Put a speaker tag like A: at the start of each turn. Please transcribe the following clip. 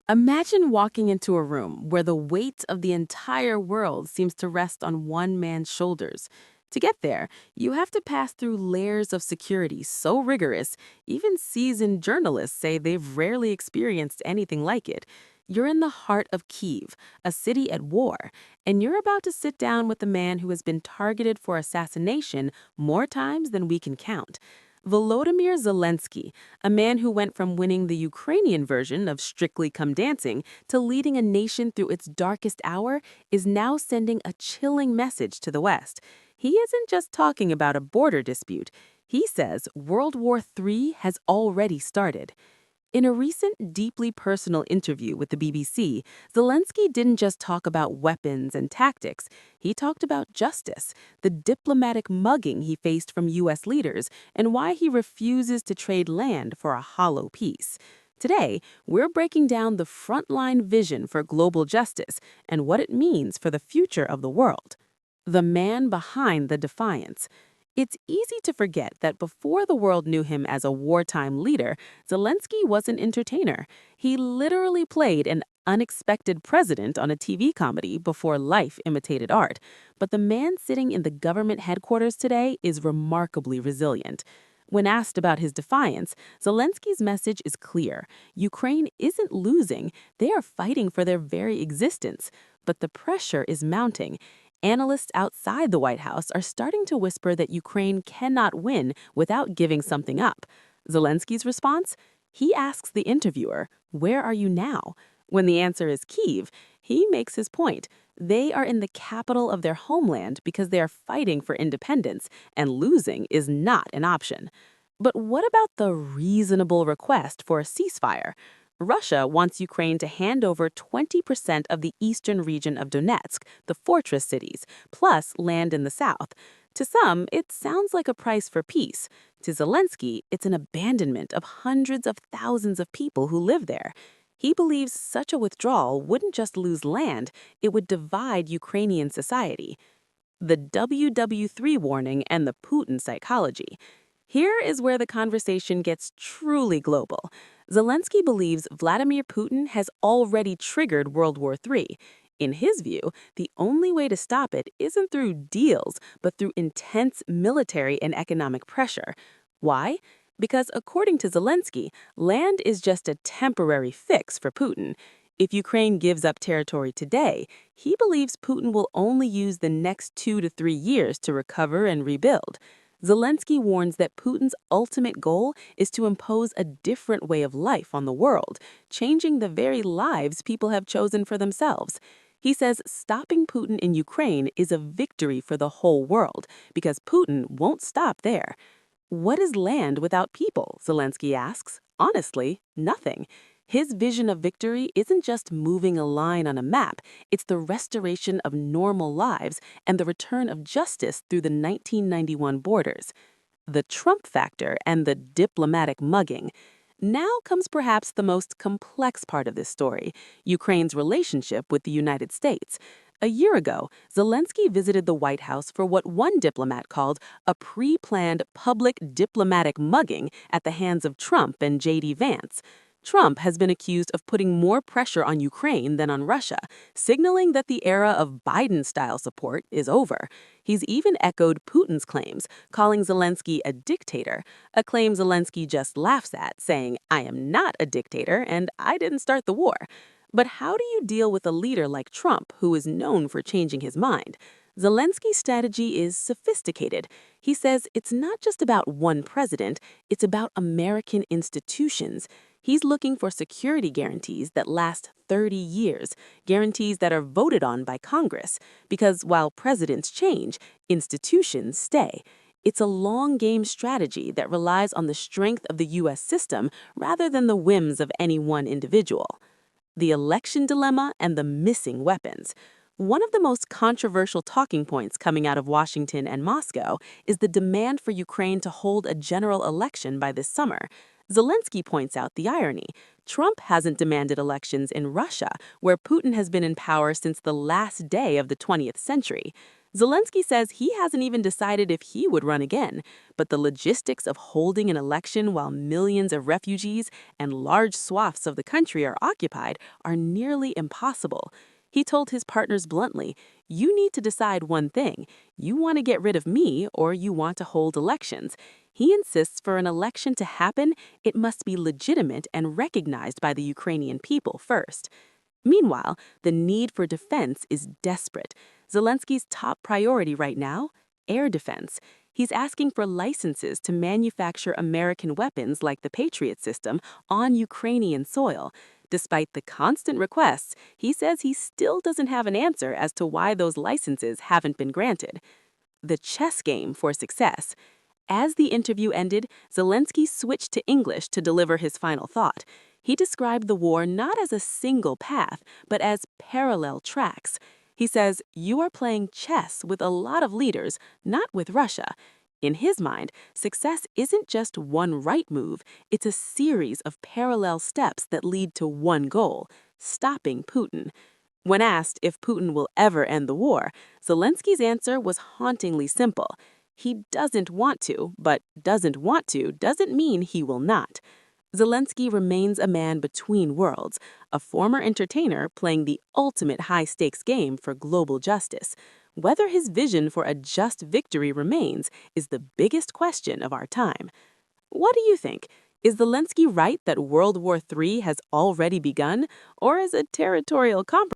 A: Imagine walking into a room where the weight of the entire world seems to rest on one man's shoulders. To get there, you have to pass through layers of security so rigorous, even seasoned journalists say they've rarely experienced anything like it. You're in the heart of Kyiv, a city at war, and you're about to sit down with a man who has been targeted for assassination more times than we can count. Volodymyr Zelensky, a man who went from winning the Ukrainian version of Strictly Come Dancing to leading a nation through its darkest hour, is now sending a chilling message to the West. He isn't just talking about a border dispute. He says World War III has already started. In a recent, deeply personal interview with the BBC, Zelensky didn't just talk about weapons and tactics. He talked about justice, the diplomatic mugging he faced from U.S. leaders, and why he refuses to trade land for a hollow peace. Today, we're breaking down the frontline vision for global justice and what it means for the future of the world. The man behind the defiance. It's easy to forget that before the world knew him as a wartime leader, Zelensky was an entertainer. He literally played an unexpected president on a TV comedy before life imitated art. But the man sitting in the government headquarters today is remarkably resilient. When asked about his defiance, Zelensky's message is clear. Ukraine isn't losing, they are fighting for their very existence. But the pressure is mounting. Analysts outside the White House are starting to whisper that Ukraine cannot win without giving something up. Zelensky's response? He asks the interviewer, "Where are you now?" When the answer is Kyiv, he makes his point. They are in the capital of their homeland because they are fighting for independence, and losing is not an option. But what about the reasonable request for a ceasefire? Russia wants Ukraine to hand over 20% of the eastern region of Donetsk, the fortress cities, plus land in the south. To some, it sounds like a price for peace. To Zelensky, it's an abandonment of hundreds of thousands of people who live there. He believes such a withdrawal wouldn't just lose land, it would divide Ukrainian society. The WW3 warning and the Putin psychology. Here is where the conversation gets truly global. Zelensky believes Vladimir Putin has already triggered World War III. In his view, the only way to stop it isn't through deals, but through intense military and economic pressure. Why? Because according to Zelensky, land is just a temporary fix for Putin. If Ukraine gives up territory today, he believes Putin will only use the next 2 to 3 years to recover and rebuild. Zelensky warns that Putin's ultimate goal is to impose a different way of life on the world, changing the very lives people have chosen for themselves. He says stopping Putin in Ukraine is a victory for the whole world, because Putin won't stop there. What is land without people? Zelensky asks. Honestly, nothing. His vision of victory isn't just moving a line on a map, it's the restoration of normal lives and the return of justice through the 1991 borders. The Trump factor and the diplomatic mugging. Now comes perhaps the most complex part of this story, Ukraine's relationship with the United States. A year ago, Zelensky visited the White House for what one diplomat called a pre-planned public diplomatic mugging at the hands of Trump and J.D. Vance. Trump has been accused of putting more pressure on Ukraine than on Russia, signaling that the era of Biden-style support is over. He's even echoed Putin's claims, calling Zelensky a dictator, a claim Zelensky just laughs at, saying, "I am not a dictator and I didn't start the war." But how do you deal with a leader like Trump, who is known for changing his mind? Zelensky's strategy is sophisticated. He says it's not just about one president, it's about American institutions. He's looking for security guarantees that last 30 years, guarantees that are voted on by Congress. Because while presidents change, institutions stay. It's a long-game strategy that relies on the strength of the U.S. system rather than the whims of any one individual. The election dilemma and the missing weapons. One of the most controversial talking points coming out of Washington and Moscow is the demand for Ukraine to hold a general election by this summer. Zelensky points out the irony. Trump hasn't demanded elections in Russia, where Putin has been in power since the last day of the 20th century. Zelensky says he hasn't even decided if he would run again, but the logistics of holding an election while millions of refugees and large swaths of the country are occupied are nearly impossible. He told his partners bluntly, "You need to decide one thing. You want to get rid of me or you want to hold elections." He insists for an election to happen, it must be legitimate and recognized by the Ukrainian people first. Meanwhile, the need for defense is desperate. Zelensky's top priority right now? Air defense. He's asking for licenses to manufacture American weapons like the Patriot system on Ukrainian soil. Despite the constant requests, he says he still doesn't have an answer as to why those licenses haven't been granted. The chess game for success. As the interview ended, Zelensky switched to English to deliver his final thought. He described the war not as a single path, but as parallel tracks. He says, "You are playing chess with a lot of leaders, not with Russia." In his mind, success isn't just one right move, it's a series of parallel steps that lead to one goal: stopping Putin. When asked if Putin will ever end the war, Zelensky's answer was hauntingly simple. He doesn't want to, but doesn't want to doesn't mean he will not. Zelensky remains a man between worlds, a former entertainer playing the ultimate high-stakes game for global justice. Whether his vision for a just victory remains is the biggest question of our time. What do you think? Is Zelensky right that World War III has already begun, or is a territorial compromise